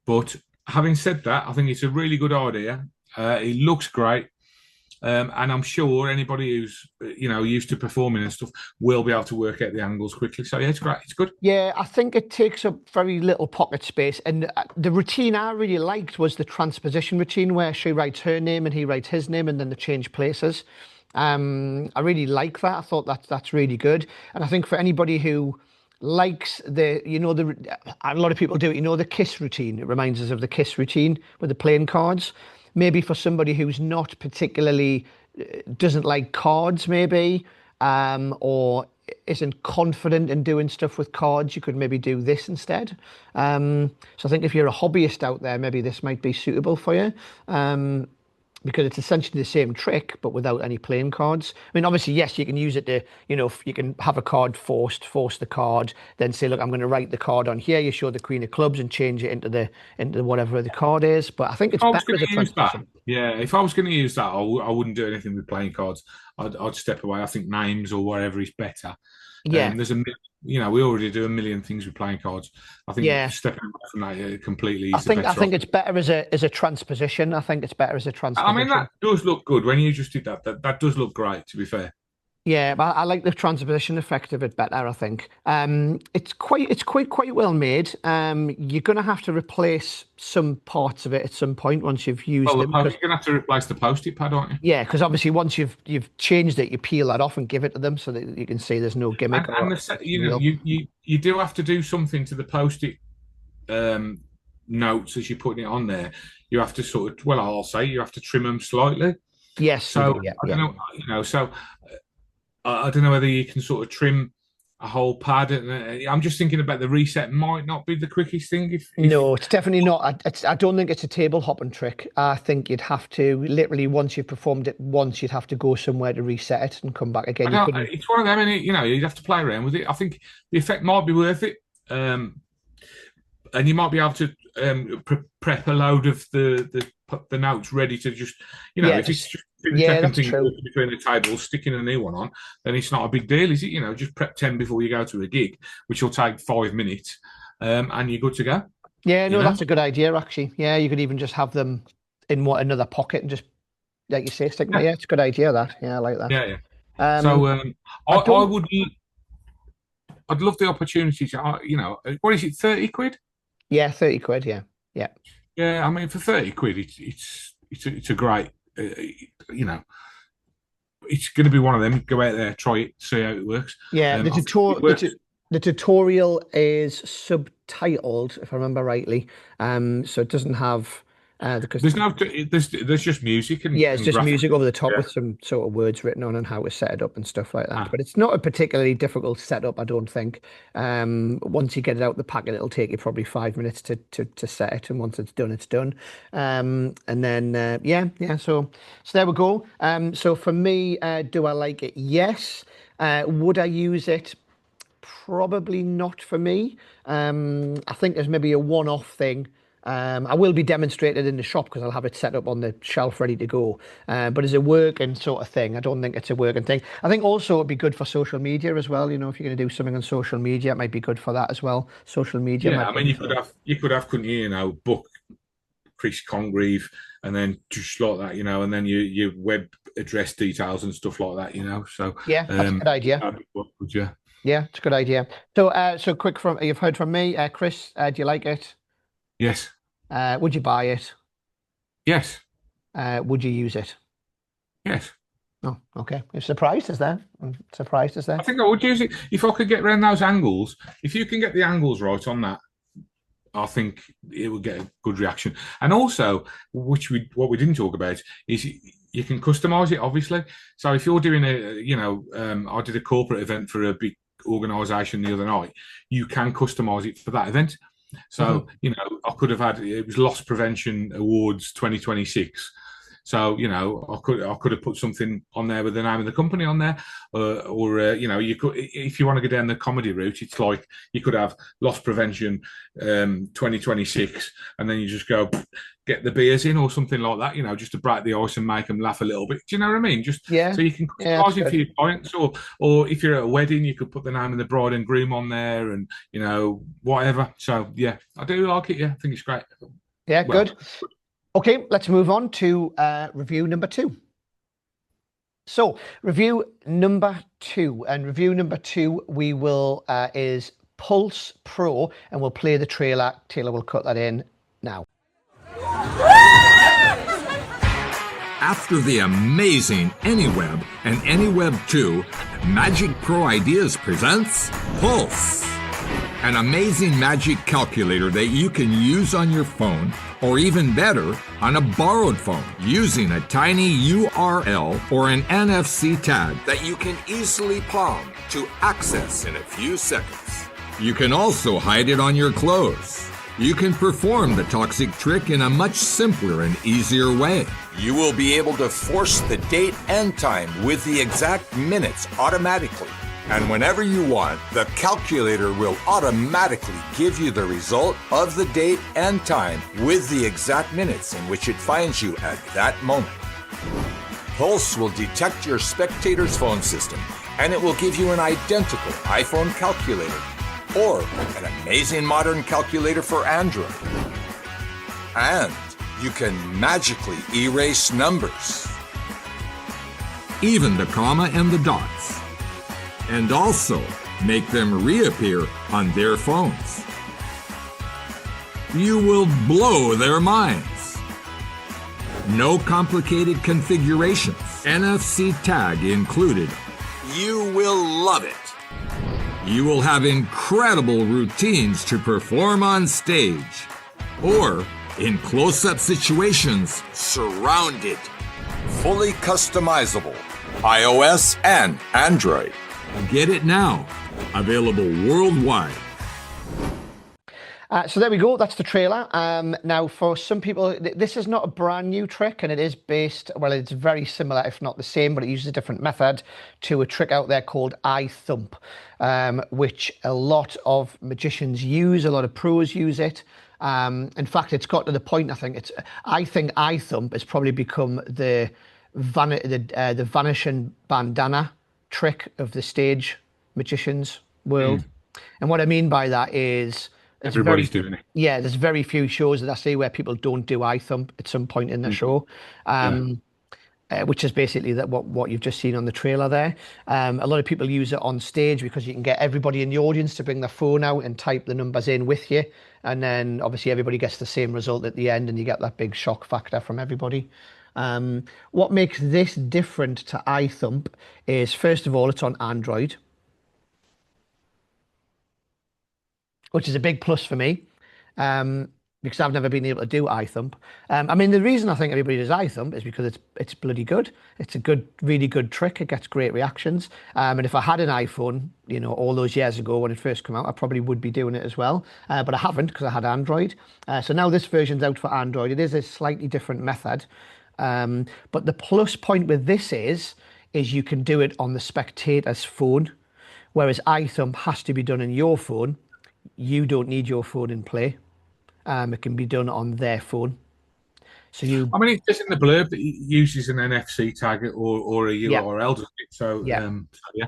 but having said that, I think it's a really good idea. It looks great. And I'm sure anybody who's used to performing and stuff will be able to work out the angles quickly. So yeah, it's great. It's good. Yeah, I think it takes up very little pocket space. And the routine I really liked was the transposition routine where she writes her name and he writes his name and then they change places. I really like that. I thought that's really good. And I think for anybody who likes a lot of people do it, the KISS routine. It reminds us of the KISS routine with the playing cards. Maybe for somebody who's not particularly doesn't like cards, maybe, or isn't confident in doing stuff with cards, you could maybe do this instead. So I think if you're a hobbyist out there, maybe this might be suitable for you. Because it's essentially the same trick, but without any playing cards. I mean, obviously, yes, you can use it to, you can have a card force the card, then say, look, I'm going to write the card on here. You show the Queen of Clubs and change it into whatever the card is. But I think it's better as a transposition. Yeah, if I was going to use that, I wouldn't do anything with playing cards. I'd step away. I think names or whatever is better. Yeah. We already do a million things with playing cards. I think stepping away from that completely. I think it's better as a transposition. I think it's better as a transposition. I mean, that does look good when you just did that. That does look great, to be fair. Yeah, but I like the transposition effect of it better, I think. It's quite well made. You're going to have to replace some parts of it at some point once you've used them. You're going to have to replace the post-it pad, aren't you? Yeah, because obviously once you've changed it, you peel that off and give it to them so that you can see there's no gimmick. You do have to do something to the post-it notes as you're putting it on there. You have to sort of, I'll say you have to trim them slightly. Yes. So I don't know, So I don't know whether you can sort of trim a whole pad. I'm just thinking about the reset might not be the quickest thing. No, it's definitely not. I don't think it's a table hopping trick. I think you'd have to literally, once you've performed it once, you'd have to go somewhere to reset it and come back again. It's one of them, you'd have to play around with it. I think the effect might be worth it. And you might be able to prep a load of the notes ready to just, if it's just that's true. Between the tables, sticking a new one on, then it's not a big deal, is it? Just prep 10 before you go to a gig, which will take 5 minutes, and you're good to go. Yeah, no, that's a good idea, actually. Yeah, you could even just have them in another pocket and just, like you say, stick them. Yeah, it's a good idea, that. Yeah, I like that. Yeah. I'd love the opportunity to, what is it, 30 quid? Yeah, 30 quid, yeah. Yeah, I mean, for 30 quid, it's a great, it's going to be one of them. Go out there, try it, see how it works. Yeah, the tutorial is subtitled, if I remember rightly. So it doesn't have Because There's no, there's just music yeah, it's and just graphics. music over the top Yeah. with some sort of words written on and how to set it up and stuff like that. Ah, But it's not a particularly difficult setup, I don't think. Once you get it out the packet, it'll take you probably 5 minutes to set it, and once it's done, it's done. And then yeah. So there we go. So for me, do I like it? Yes. Would I use it? Probably not for me. I think there's maybe a one-off thing. I will be demonstrated in the shop because I'll have it set up on the shelf ready to go. But as a working sort of thing, I don't think it's a working thing. I think also it'd be good for social media as well. You know, if you're going to do something on social media, it might be good for that as well. Social media yeah, might I be mean, good for that. you could have, couldn't you, book Chris Congreve and then just like that, and then your web address details and stuff like that, So, Yeah, that's a good idea. would you? Yeah, it's a good idea. So quick from you've heard from me, Chris. Do you like it? Yes, Would you buy it? yes, Would you use it? yes. Oh, okay. You're surprised, is there? I'm surprised, is there? I think I would use it if I could get around those angles. If you can get the angles right on that, I think it would get a good reaction. And also, what we didn't talk about is you can customize it, obviously. So if you're doing I did a corporate event for a big organization the other night, you can customize it for that event. So, I could have had, it was Loss Prevention Awards 2026. So, I could have put something on there with the name of the company on there, or you could, if you want to go down the comedy route, it's like you could have Loss Prevention 2026, and then you just go get the beers in or something like that, just to break the ice and make them laugh a little bit. Do you know what I mean? Just Yeah. so you can Yeah, customize that's it for good. your clients, or if you're at a wedding, you could put the name of the bride and groom on there, and whatever. So yeah, I do like it. Yeah, I think it's great. Yeah, Well, good. Okay, let's move on to review number 2. So review number 2, and review number 2 we will is Pulse Pro, and we'll play the trailer. Taylor will cut that in now. After the amazing AnyWeb and AnyWeb 2, Magic Pro Ideas presents Pulse, an amazing magic calculator that you can use on your phone, or even better, on a borrowed phone, using a tiny URL or an NFC tag that you can easily palm to access in a few seconds. You can also hide it on your clothes. You can perform the toxic trick in a much simpler and easier way. You will be able to force the date and time with the exact minutes automatically. And whenever you want, the calculator will automatically give you the result of the date and time with the exact minutes in which it finds you at that moment. Pulse will detect your spectator's phone system, and it will give you an identical iPhone calculator or an amazing modern calculator for Android. And you can magically erase numbers, even the comma and the dots, and also make them reappear on their phones. You will blow their minds. No complicated configurations, NFC tag included. You will love it. You will have incredible routines to perform on stage or in close-up situations surrounded. Fully customizable, iOS and Android. Get it now. Available worldwide. So there we go. That's the trailer. Now, for some people, this is not a brand new trick, and it is based, well, it's very similar, if not the same, but it uses a different method to a trick out there called eye thump, which a lot of magicians use, a lot of pros use it. In fact, it's got to the point, I think eye thump has probably become the vanishing bandana trick of the stage magicians world. And what I mean by that is everybody's doing it. Yeah, there's very few shows that I see where people don't do eye thump at some point in the show, which is basically what you've just seen on the trailer there. A lot of people use it on stage because you can get everybody in the audience to bring their phone out and type the numbers in with you, and then obviously everybody gets the same result at the end, and you get that big shock factor from everybody. What makes this different to eye thump is, first of all, it's on Android, which is a big plus for me. because I've never been able to do iThump. I mean, the reason I think everybody does iThump is because it's bloody good. It's a good, really good trick. It gets great reactions. And if I had an iPhone, you know, all those years ago when it first came out, I probably would be doing it as well. But I haven't because I had Android. So now this version's out for Android. It is a slightly different method. But the plus point with this is you can do it on the spectator's phone, whereas iThump has to be done on your phone. You don't need your phone in play. It can be done on their phone. So I mean, it says in the blurb that it uses an NFC tag or a URL, doesn't it? So, yeah. Yeah.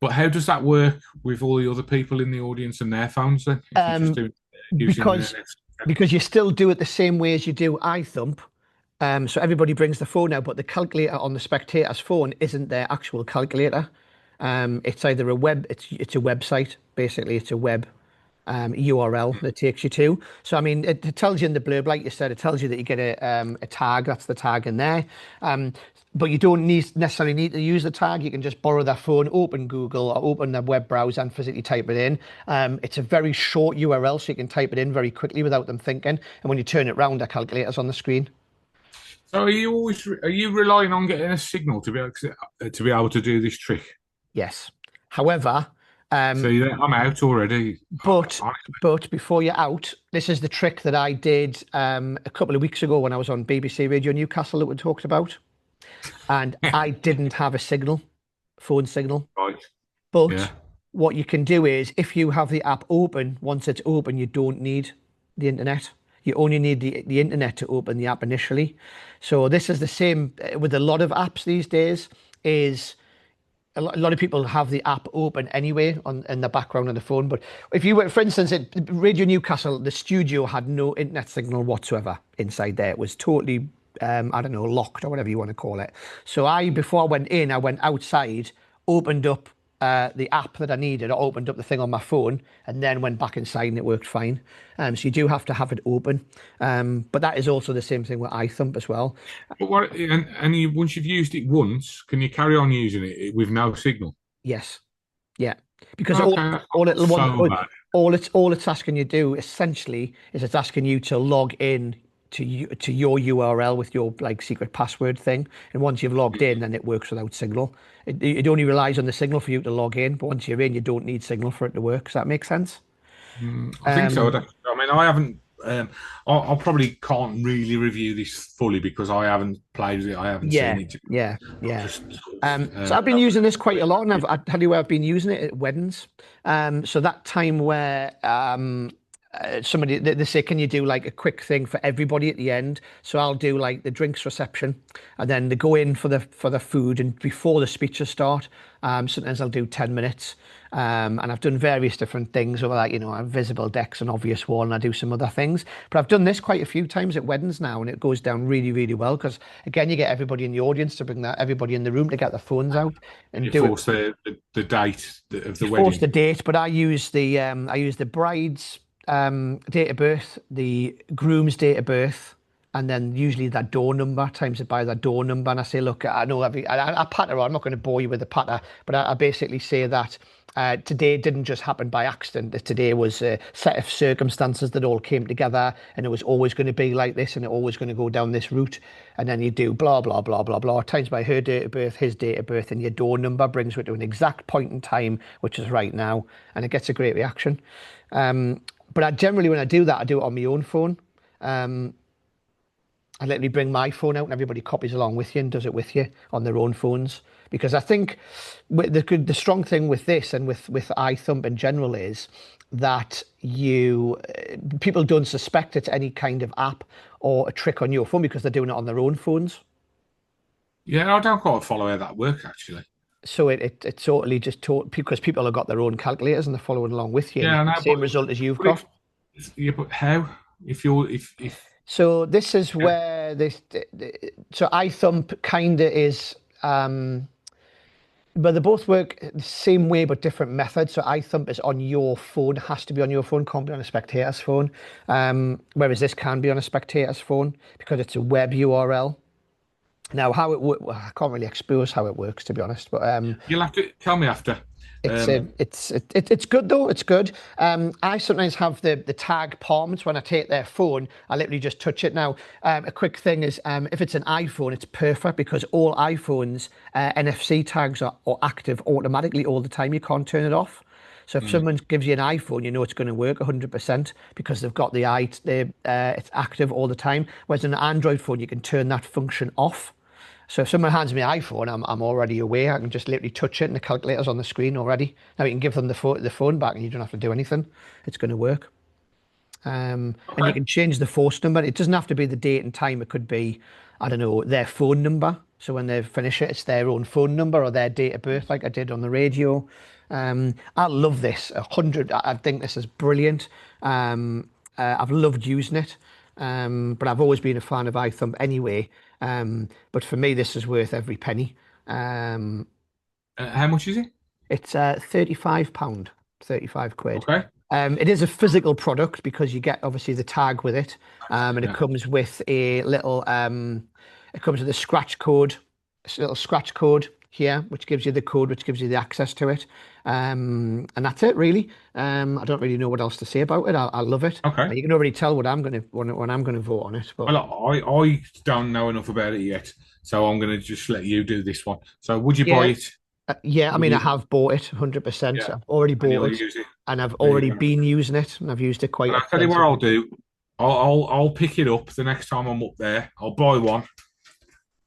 But how does that work with all the other people in the audience and their phones then? If you're just because you still do it the same way as you do iThump. So everybody brings the phone out, but the calculator on the spectator's phone isn't their actual calculator. It's either it's a website, basically. It's a web URL that takes you to. So I mean, it tells you in the blurb, like you said, it tells you that you get a tag. That's the tag in there. But you don't necessarily need to use the tag. You can just borrow their phone, open Google or open their web browser and physically type it in. It's a very short URL, so you can type it in very quickly without them thinking. And when you turn it around, the calculator's on the screen. So are you relying on getting a signal to be able to do this trick? Yes. However, so I'm out already. But before you're out, this is the trick that I did a couple of weeks ago when I was on BBC Radio Newcastle that we talked about, and I didn't have a phone signal. Right. But what you can do is, if you have the app open, once it's open, you don't need the internet. You only need the internet to open the app initially. So this is the same with a lot of apps these days. A lot of people have the app open anyway in the background on the phone. But if you were, for instance, at Radio Newcastle, the studio had no internet signal whatsoever inside there. It was totally, locked or whatever you want to call it. So before I went in, I went outside, opened up the app that I needed. I opened up the thing on my phone and then went back inside and it worked fine. So you do have to have it open. But that is also the same thing with iThump as well. But once you've used it once, can you carry on using it with no signal? Yes. Yeah. Because all it's asking you to do essentially is it's asking you to log in to your URL with your secret password thing, and once you've logged in, then it works without signal. It only relies on the signal for you to log in, but once you're in, you don't need signal for it to work. Does that make sense? I think so. I mean, I haven't. I probably can't really review this fully because I haven't played with it. I haven't seen it. Yeah. So I've been using this quite a lot, and I'll tell you where I've been using it at weddings. So that time where somebody they say, can you do a quick thing for everybody at the end? So I'll do the drinks reception, and then they go in for the food, and before the speeches start, sometimes I'll do 10 minutes. And I've done various different things over invisible decks, an obvious one, and I do some other things. But I've done this quite a few times at weddings now, and it goes down really, really well because again, you get everybody in the audience to bring everybody in the room to get their phones out and you force the date of the wedding. Force the date, but I use the bride's date of birth, the groom's date of birth, and then usually that door number, times it by that door number. And I say, look, I know I patter on. I'm not going to bore you with the patter, but I basically say that today didn't just happen by accident. That today was a set of circumstances that all came together, and it was always going to be like this, and it always going to go down this route. And then you do blah, blah, blah, blah, blah, times by her date of birth, his date of birth, and your door number brings you to an exact point in time, which is right now, and it gets a great reaction. But I generally, when I do that, I do it on my own phone. I literally bring my phone out and everybody copies along with you and does it with you on their own phones. Because I think the strong thing with this and with iThump in general is that people don't suspect it's any kind of app or a trick on your phone because they're doing it on their own phones. Yeah, I don't quite follow how that works actually. So it totally just because people have got their own calculators and they're following along with you. Yeah, the same result as you've got. But how? If So this is where so iThump kind of is, but they both work the same way but different methods. So iThump is on your phone, has to be on your phone, can't be on a spectator's phone. Whereas this can be on a spectator's phone because it's a web URL. Now, how it works, I can't really expose how it works, to be honest. But you'll have to tell me after. It's good though. It's good. I sometimes have the tag palms when I take their phone. I literally just touch it. Now, a quick thing is, if it's an iPhone, it's perfect because all iPhones NFC tags are active automatically all the time. You can't turn it off. So if someone gives you an iPhone, you know it's going to work 100% because they've got it's active all the time. Whereas an Android phone, you can turn that function off. So if someone hands me an iPhone, I'm already aware. I can just literally touch it and the calculator's on the screen already. Now you can give them the phone back and you don't have to do anything. It's going to work. And you can change the force number. It doesn't have to be the date and time. It could be, I don't know, their phone number. So when they finish it, it's their own phone number or their date of birth, like I did on the radio. I love this. 100. I think this is brilliant. I've loved using it. But I've always been a fan of iThumb anyway. But for me, this is worth every penny. How much is it? It's £35, 35 quid. Okay. It is a physical product because you get obviously the tag with it, and it comes with a little. It comes with a scratch code, a little scratch code here, which gives you the code, which gives you the access to it, and that's it really. I don't really know what else to say about it. I love it. Okay. You can already tell what I'm gonna vote on it. But Well, I don't know enough about it yet, so I'm going to just let you do this one. So, would you buy it? Yeah, I mean, I have bought it 100%. Yeah. I've already bought it, Use it. and I've already been using it, and I've used it quite. And I'll tell you what I'll do. I'll pick it up the next time I'm up there. I'll buy one,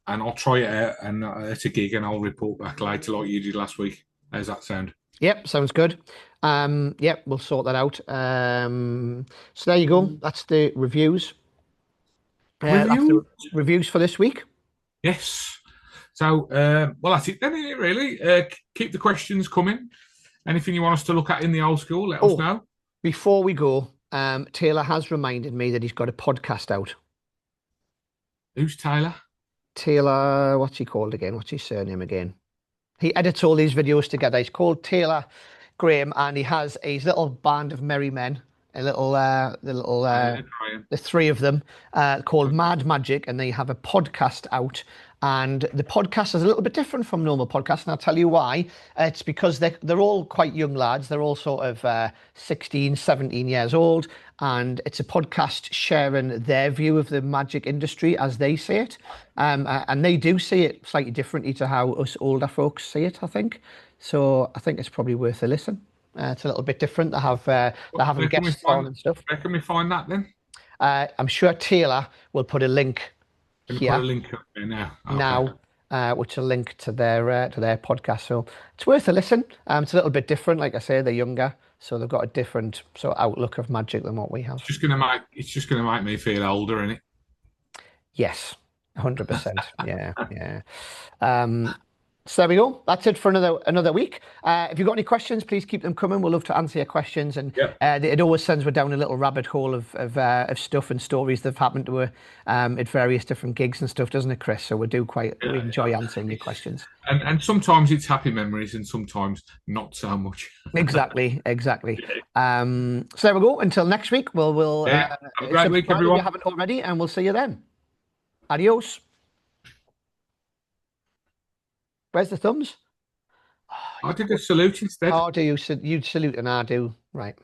and I'll try it out, and it's a gig, and I'll report back later like you did last week. How's that sound? Yep, sounds good. Yep, we'll sort that out. So there you go. That's the reviews. Reviews for this week. Yes. So, well, that's it then, isn't it, really? Keep the questions coming. Anything you want us to look at in the old school, let us know. Before we go, Taylor has reminded me that he's got a podcast out. Who's Taylor? Taylor, what's he called again? What's his surname again? He edits all these videos together. He's called Taylor Graham, and he has his little band of merry men, the three of them, called Mad Magic, and they have a podcast out. And the podcast is a little bit different from normal podcasts, and I'll tell you why. It's because they're all quite young lads. They're all sort of 16, 17 years old, and it's a podcast sharing their view of the magic industry as they see it. And they do see it slightly differently to how us older folks see it, I think. So I think it's probably worth a listen. It's a little bit different. They having guests on and stuff. Where can we find that then? I'm sure Taylor will put a link here. Put a link up there now. Okay. Which will link to their podcast. So it's worth a listen. It's a little bit different. Like I say, they're younger, so they've got a different sort of outlook of magic than what we have. It's just gonna make me feel older, isn't it? Yes, 100%. Yeah. So there we go. That's it for another week. If you've got any questions, please keep them coming. We'll love to answer your questions. And it always sends us down a little rabbit hole of stuff and stories that have happened to her at various different gigs and stuff, doesn't it, Chris? So we enjoy answering your questions. And sometimes it's happy memories, and sometimes not so much. Exactly. So there we go. Until next week, we'll have a great week, everyone. If you haven't already, and we'll see you then. Adios. Where's the thumbs? I did a salute instead. Oh, do you? You salute and I do. Right.